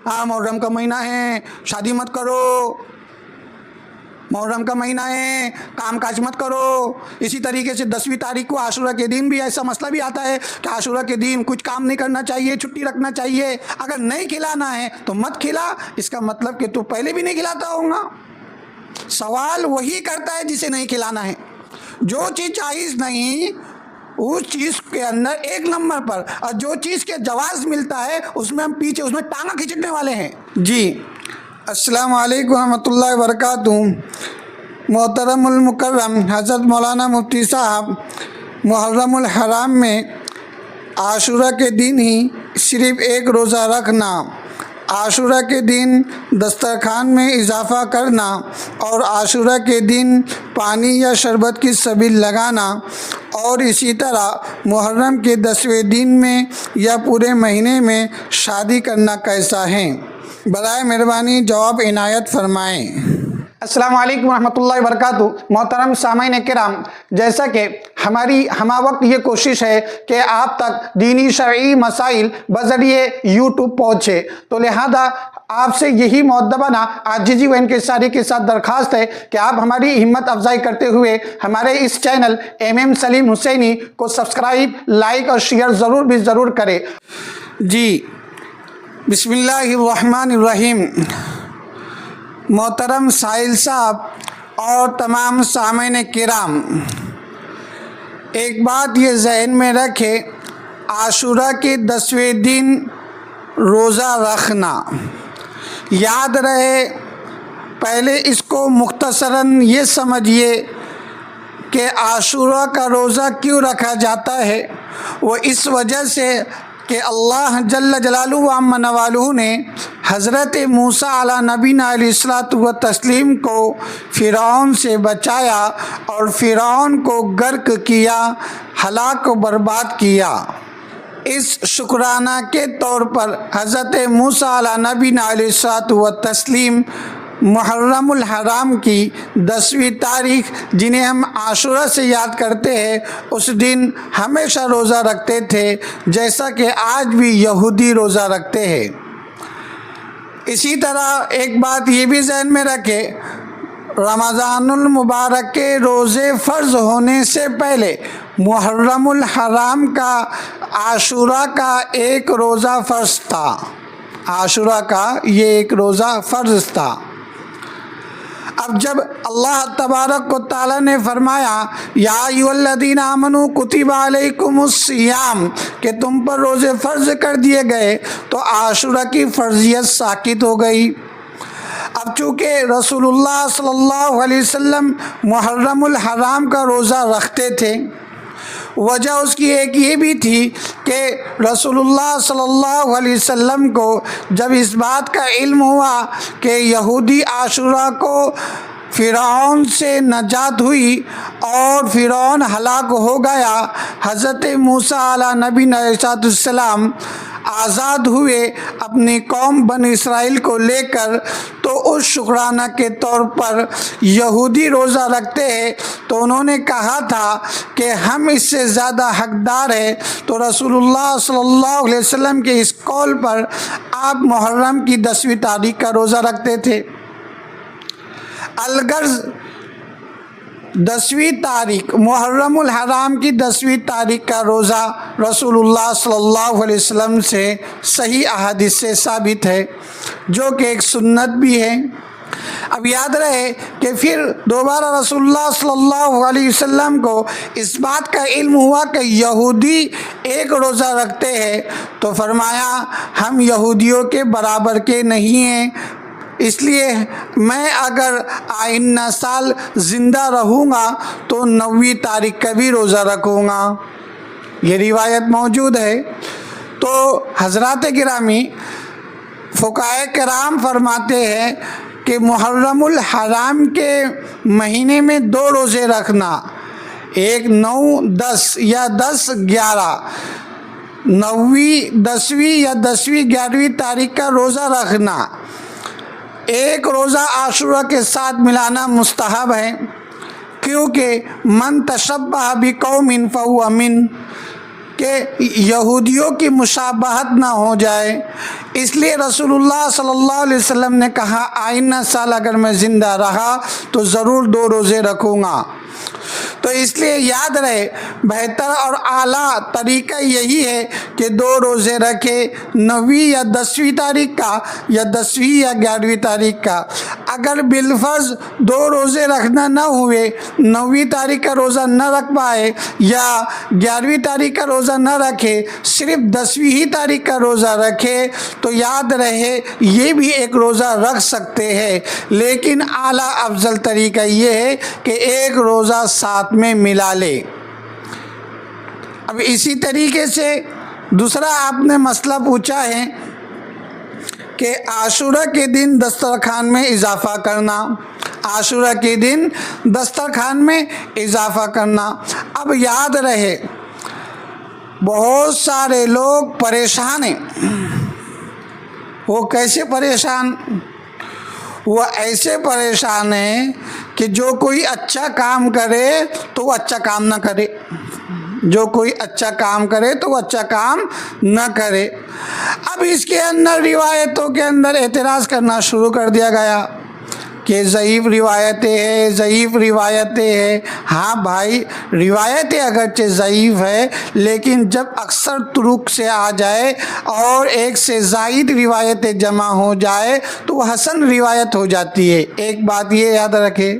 ہاں محرم کا مہینہ ہے شادی مت کرو، محرم کا مہینہ ہے کام کاج مت کرو۔ اسی طریقے سے 10ویں تاریخ کو عاشورہ کے دن بھی ایسا مسئلہ بھی آتا ہے کہ عاشورہ کے دن کچھ کام نہیں کرنا چاہیے، چھٹی رکھنا چاہیے، اگر نہیں کھلانا ہے تو مت کھلا، اس کا مطلب کہ تو پہلے بھی نہیں کھلاتا ہوگا۔ سوال وہی کرتا ہے جسے نہیں کھلانا ہے، جو چیز جائز نہیں اس چیز کے اندر ایک نمبر پر، اور جو چیز کے جواز ملتا ہے اس میں ہم پیچھے اس میں ٹانگا کھینچنے والے ہیں۔ جی السلام علیکم ورحمۃ اللہ وبرکاتہ۔ محترم المکرم حضرت مولانا مفتی صاحب، محرم الحرام میں عاشورہ کے دن ہی صرف ایک روزہ رکھنا، عاشورہ کے دن دسترخوان میں اضافہ کرنا اور عاشورہ کے دن پانی یا شربت کی سبیل لگانا، اور اسی طرح محرم کے 10ویں دن میں یا پورے مہینے میں شادی کرنا کیسا ہے؟ برائے مہربانی جواب عنایت فرمائیں۔ السلام علیکم ورحمۃ اللہ وبرکاتہ۔ محترم سامعین کرام، جیسا کہ ہماری ہمہ وقت یہ کوشش ہے کہ آپ تک دینی شرعی مسائل بذریعے یوٹیوب پہنچے، تو لہذا آپ سے یہی مؤدبانہ عاجزی و انکساری کے ساتھ درخواست ہے کہ آپ ہماری ہمت افزائی کرتے ہوئے ہمارے اس چینل MM سلیم حسینی کو سبسکرائب، لائک اور شیئر ضرور کریں۔ جی بسم اللہ الرحمن الرحیم۔ محترم سائل صاحب اور تمام سامعین کرام، ایک بات یہ ذہن میں رکھے، عاشورہ کے 10ویں دن روزہ رکھنا، یاد رہے پہلے اس کو مختصراً یہ سمجھیے کہ عاشورہ کا روزہ کیوں رکھا جاتا ہے۔ وہ اس وجہ سے کہ اللہ جل جلالہ و عم نوالہ نے حضرت موسیٰ علیہ نبینا علیہ الصلوۃ والتسلیم کو فرعون سے بچایا اور فرعون کو غرق کیا، ہلاک و برباد کیا۔ اس شکرانہ کے طور پر حضرت موسیٰ علیہ نبینا علیہ الصلوۃ والتسلیم محرم الحرام کی 10ویں تاریخ، جنہیں ہم عاشورہ سے یاد کرتے ہیں، اس دن ہمیشہ روزہ رکھتے تھے، جیسا کہ آج بھی یہودی روزہ رکھتے ہیں۔ اسی طرح ایک بات یہ بھی ذہن میں رکھے، رمضان المبارک کے روزے فرض ہونے سے پہلے محرم الحرام کا عاشورہ کا ایک روزہ فرض تھا، عاشورہ کا یہ ایک روزہ فرض تھا۔ اب جب اللہ تبارک و تعالیٰ نے فرمایا یا ایھا الذین آمنوا کتب علیکم الصیام، کہ تم پر روزے فرض کر دیے گئے، تو عاشورہ کی فرضیت ساقط ہو گئی۔ اب چونکہ رسول اللہ صلی اللہ علیہ وسلم محرم الحرام کا روزہ رکھتے تھے، وجہ اس کی ایک یہ بھی تھی کہ رسول اللہ صلی اللہ علیہ وسلم کو جب اس بات کا علم ہوا کہ یہودی عاشورہ کو فرعون سے نجات ہوئی اور فرعون ہلاک ہو گیا، حضرت موسیٰ علیہ نبینا علیہ السلام آزاد ہوئے اپنی قوم بنی اسرائیل کو لے کر، تو اس شکرانہ کے طور پر یہودی روزہ رکھتے ہیں، تو انہوں نے کہا تھا کہ ہم اس سے زیادہ حقدار ہیں، تو رسول اللہ صلی اللہ علیہ وسلم کے اس قول پر آپ محرم کی 10ویں تاریخ کا روزہ رکھتے تھے۔ الغرض 10ویں تاریخ محرم الحرام کی 10ویں تاریخ کا روزہ رسول اللہ صلی اللہ علیہ وسلم سے صحیح احادیث سے ثابت ہے، جو کہ ایک سنت بھی ہے۔ اب یاد رہے کہ پھر دوبارہ رسول اللہ صلی اللہ علیہ وسلم کو اس بات کا علم ہوا کہ یہودی ایک روزہ رکھتے ہیں، تو فرمایا ہم یہودیوں کے برابر کے نہیں ہیں، اس لیے میں اگر آئندہ سال زندہ رہوں گا تو 9ویں تاریخ کا بھی روزہ رکھوں گا۔ یہ روایت موجود ہے۔ تو حضرات گرامی، فقہائے کرام فرماتے ہیں کہ محرم الحرام کے مہینے میں 2 روزے رکھنا، ایک 9، 10 یا 10، 11، 9ویں 10ویں یا 10ویں 11ویں تاریخ کا روزہ رکھنا، ایک روزہ عاشورہ کے ساتھ ملانا مستحب ہے، کیونکہ من تشبہ بقوم فہو من، کہ یہودیوں کی مشابہت نہ ہو جائے، اس لیے رسول اللہ صلی اللہ علیہ وسلم نے کہا آئندہ سال اگر میں زندہ رہا تو ضرور 2 روزے رکھوں گا۔ تو اس لیے یاد رہے بہتر اور اعلیٰ طریقہ یہی ہے کہ 2 روزے رکھے، 9ویں یا 10ویں تاریخ کا یا 10ویں یا 11ویں تاریخ کا۔ اگر بالفرض 2 روزے رکھنا نہ ہوئے، 9ویں تاریخ کا روزہ نہ رکھ پائے یا 11ویں تاریخ کا روزہ نہ رکھے، صرف 10ویں ہی تاریخ کا روزہ رکھے، تو یاد رہے یہ بھی ایک روزہ رکھ سکتے ہیں، لیکن اعلیٰ افضل طریقہ یہ ہے کہ ایک روزہ ساتھ میں ملا لے۔ اب اسی طریقے سے دوسرا آپ نے مسئلہ پوچھا ہے کہ عاشورہ کے دن دسترخوان میں اضافہ کرنا، عاشورہ کے دن دسترخوان میں اضافہ کرنا۔ اب یاد رہے بہت سارے لوگ پریشان ہیں۔ وہ کیسے پریشان؟ وہ ایسے پریشان ہیں کہ جو کوئی اچھا کام کرے تو وہ اچھا کام نہ کرے، جو کوئی اچھا کام کرے تو وہ اچھا کام نہ کرے۔ اب اس کے اندر روایتوں کے اندر اعتراض کرنا شروع کر دیا گیا کہ ضعیف روایتیں ہیں، ضعیف روایتیں ہیں۔ ہاں بھائی، روایتیں اگرچہ ضعیف ہے، لیکن جب اکثر طرق سے آ جائے اور ایک سے زائد روایتیں جمع ہو جائے تو وہ حسن روایت ہو جاتی ہے۔ ایک بات یہ یاد رکھے،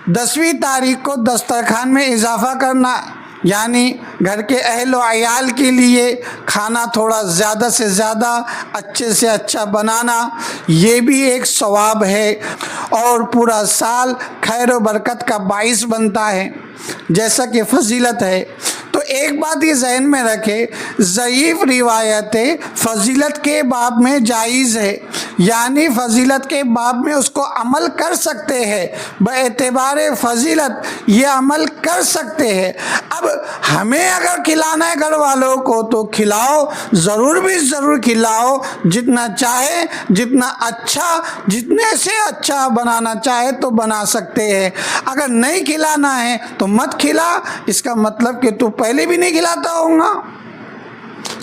10ویں تاریخ کو دسترخوان میں اضافہ کرنا یعنی گھر کے اہل و عیال کے لیے کھانا تھوڑا زیادہ سے زیادہ اچھے سے اچھا بنانا، یہ بھی ایک ثواب ہے اور پورا سال خیر و برکت کا باعث بنتا ہے، جیسا کہ فضیلت ہے۔ تو ایک بات یہ ذہن میں رکھے، ضعیف روایتیں فضیلت کے باب میں جائز ہے، یعنی فضیلت کے باب میں اس کو عمل کر سکتے ہیں، باعتبار فضیلت یہ عمل کر سکتے ہیں۔ اب ہمیں اگر کھلانا ہے گھر والوں کو تو کھلاؤ، ضرور کھلاؤ، جتنا چاہے، جتنا اچھا، جتنے سے اچھا بنانا چاہے تو بنا سکتے ہیں۔ اگر نہیں کھلانا ہے تو مت کھلا، اس کا مطلب کہ تو پہلے بھی نہیں کھلاتا ہوگا۔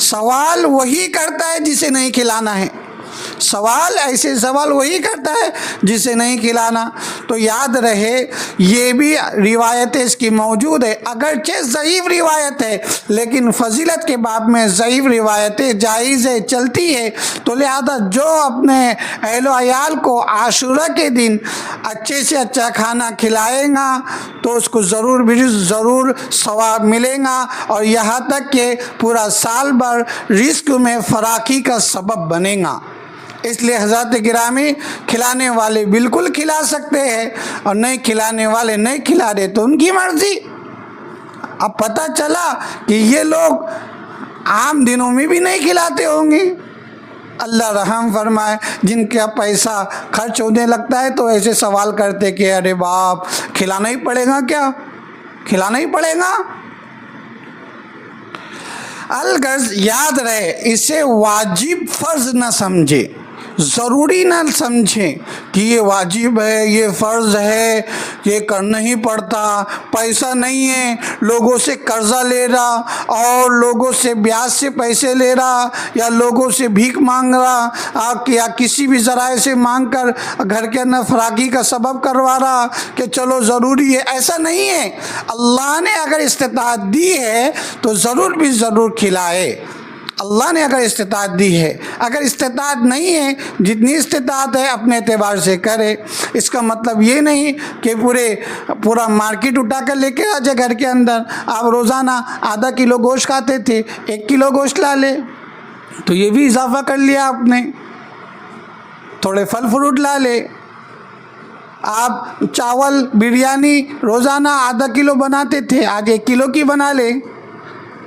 سوال وہی کرتا ہے جسے نہیں کھلانا ہے، ایسے سوال وہی کرتا ہے جسے نہیں کھلانا۔ تو یاد رہے یہ بھی روایتیں اس کی موجود ہے، اگرچہ ضعیف روایت ہے لیکن فضیلت کے باب میں ضعیف روایتیں جائز ہے، چلتی ہے۔ تو لہذا جو اپنے اہل و عیال کو عاشورہ کے دن اچھے سے اچھا کھانا کھلائے گا تو اس کو ضرور ثواب ملے گا، اور یہاں تک کہ پورا سال بھر رزق میں فراخی کا سبب بنے گا۔ اس لیے حضرات گرامی، کھلانے والے بالکل کھلا سکتے ہیں اور نہیں کھلانے والے نہیں کھلا رہے تو ان کی مرضی۔ اب پتہ چلا کہ یہ لوگ عام دنوں میں بھی نہیں کھلاتے ہوں گے۔ اللہ رحم فرمائے، جن کا پیسہ خرچ ہونے لگتا ہے تو ایسے سوال کرتے کہ ارے باپ، کھلانا ہی پڑے گا کیا؟ کھلانا ہی پڑے گا؟ الغرض یاد رہے، اسے واجب فرض نہ سمجھے، ضروری نہ سمجھیں کہ یہ واجب ہے، یہ فرض ہے، یہ کرنا ہی پڑتا، پیسہ نہیں ہے، لوگوں سے قرضہ لے رہا اور لوگوں سے بیاج سے پیسے لے رہا یا لوگوں سے بھیک مانگ رہا یا کسی بھی ذرائع سے مانگ کر گھر کے اندر فراخی کا سبب کروا رہا کہ چلو ضروری ہے، ایسا نہیں ہے۔ اللہ نے اگر استطاعت دی ہے تو ضرور کھلائے۔ اللہ نے اگر استطاعت دی ہے، اگر استطاعت نہیں ہے، جتنی استطاعت ہے اپنے اعتبار سے کرے۔ اس کا مطلب یہ نہیں کہ پورا مارکیٹ اٹھا کر لے کے آ جائے گھر کے اندر۔ آپ روزانہ آدھا کلو گوشت کھاتے تھے، 1 کلو گوشت لا لے، تو یہ بھی اضافہ کر لیا آپ نے۔ تھوڑے پھل فروٹ لا لے۔ آپ چاول بریانی روزانہ آدھا کلو بناتے تھے، آج 1 کلو کی بنا لے۔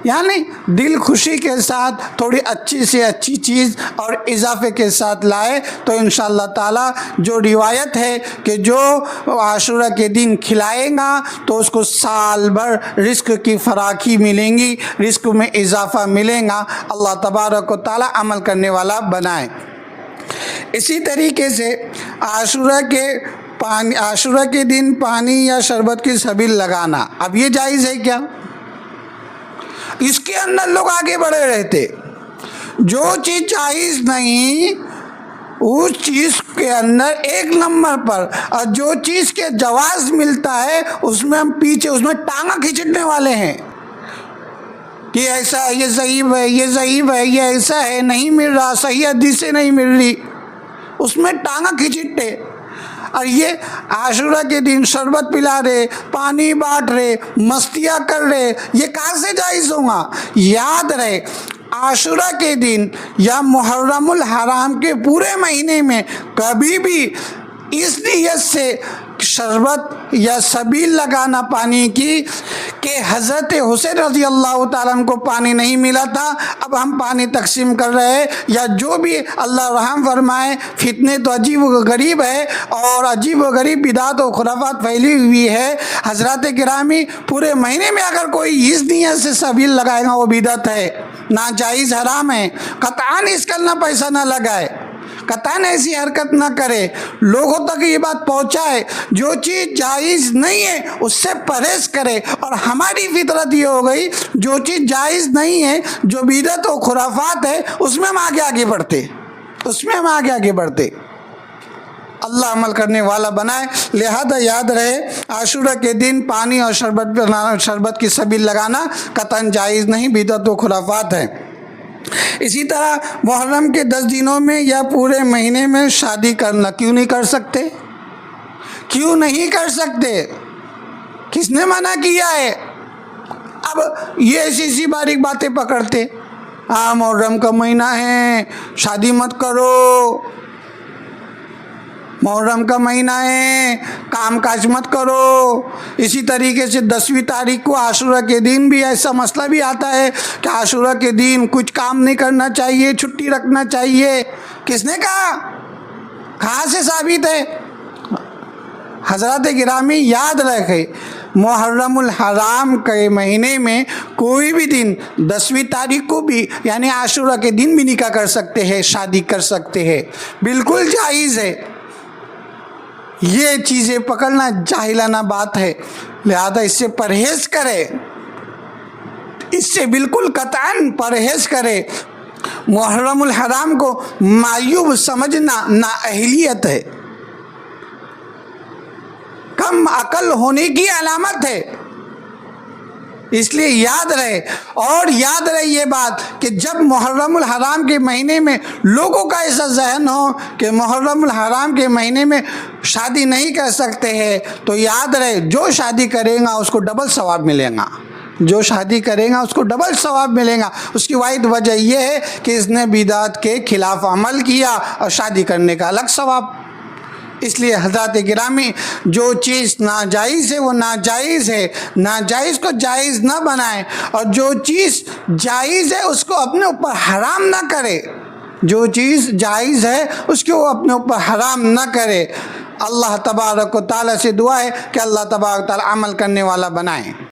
یعنی دل خوشی کے ساتھ تھوڑی اچھی سے اچھی چیز اور اضافے کے ساتھ لائے تو انشاءاللہ تعالی جو روایت ہے کہ جو عاشورہ کے دن کھلائے گا تو اس کو سال بھر رزق کی فراخی ملیں گی، رزق میں اضافہ ملے گا۔ اللہ تبارک و تعالی عمل کرنے والا بنائے۔ اسی طریقے سے عاشورہ کے دن پانی یا شربت کی سبیل لگانا، اب یہ جائز ہے کیا؟ اس کے اندر لوگ آگے بڑھے رہتے. جو چیز جائز نہیں اس چیز کے اندر ایک نمبر پر، اور جو چیز کے جواز ملتا ہے اس میں ہم پیچھے، اس میں ٹانگا کھینچنے والے ہیں کہ ایسا ہے، یہ ضعیف ہے، یہ ضعیف ہے، یہ ایسا ہے، نہیں مل رہا، صحیح حدیثیں نہیں مل رہی، اس میں ٹانگا کھینچتے. اور یہ عاشورہ کے دن شربت پلا رہے، پانی بانٹ رہے، مستیاں کر رہے، یہ کہاں سے جائز ہوگا؟ یاد رہے عاشورہ کے دن یا محرم الحرام کے پورے مہینے میں کبھی بھی اس نیت سے شربت یا سبیل لگانا پانی کی کہ حضرت حسین رضی اللہ تعالیٰ عنہ کو پانی نہیں ملا تھا، اب ہم پانی تقسیم کر رہے ہیں، یا جو بھی اللہ رحم فرمائے. فتنے تو عجیب و غریب ہے اور عجیب و غریب بدعت و خرافات پھیلی ہوئی ہے. حضرات گرامی، پورے مہینے میں اگر کوئی اس نیت سے سبیل لگائے گا وہ بدعت ہے، ناجائز حرام ہے. قطعاً اس کا نہ پیسہ نہ لگائے، قطعاً ایسی حرکت نہ کرے، لوگوں تک یہ بات پہنچائے. جو چیز جائز نہیں ہے اس سے پرہیز کرے. اور ہماری فطرت یہ ہو گئی جو چیز جائز نہیں ہے، جو بدعت و خرافات ہے، اس میں ہم آگے بڑھتے، اس میں ہم آگے بڑھتے. اللہ عمل کرنے والا بنائے. لہذا یاد رہے عاشورہ کے دن پانی اور شربت کی سبیل لگانا قطعاً جائز نہیں، بدعت و خرافات ہے. اسی طرح محرم کے 10 دنوں میں یا پورے مہینے میں شادی کرنا کیوں نہیں کر سکتے؟ کیوں نہیں کر سکتے؟ کس نے منع کیا ہے؟ اب یہ ایسی باریک باتیں پکڑتے، محرم کا مہینہ ہے، شادی مت کرو، محرم کا مہینہ ہے، کام کاج مت کرو. اسی طریقے سے 10ویں تاریخ کو عاشورہ کے دن بھی ایسا مسئلہ بھی آتا ہے کہ عاشورہ کے دن کچھ کام نہیں کرنا چاہیے، چھٹی رکھنا چاہیے. کس نے کہا؟ کہاں سے ثابت ہے؟ حضرات گرامی یاد رکھے محرم الحرام کے مہینے میں کوئی بھی دن 10ویں تاریخ کو بھی یعنی عاشورہ کے دن بھی نکاح کر سکتے ہیں، شادی کر سکتے ہیں، بالکل جائز ہے. یہ چیزیں پکڑنا جاہلانہ بات ہے، لہذا اس سے پرہیز کرے، اس سے بالکل قطعاً پرہیز کرے. محرم الحرام کو معیوب سمجھنا نااہلیت ہے، کم عقل ہونے کی علامت ہے. اس لیے یاد رہے، اور یاد رہے یہ بات کہ جب محرم الحرام کے مہینے میں لوگوں کا ایسا ذہن ہو کہ محرم الحرام کے مہینے میں شادی نہیں کر سکتے ہیں، تو یاد رہے جو شادی کرے گا اس کو ڈبل ثواب ملے گا، جو شادی کرے گا اس کو ڈبل ثواب ملے گا. اس کی واحد وجہ یہ ہے کہ اس نے بدعت کے خلاف عمل کیا، اور شادی کرنے کا الگ ثواب. اس لیے حضرات گرامی جو چیز ناجائز ہے وہ ناجائز ہے، ناجائز کو جائز نہ بنائے، اور جو چیز جائز ہے اس کو اپنے اوپر حرام نہ کرے. جو چیز جائز ہے اس کو اپنے اوپر حرام نہ کرے. اللہ تبارک و تعالیٰ سے دعا ہے کہ اللہ تبارک و تعالیٰ عمل کرنے والا بنائے.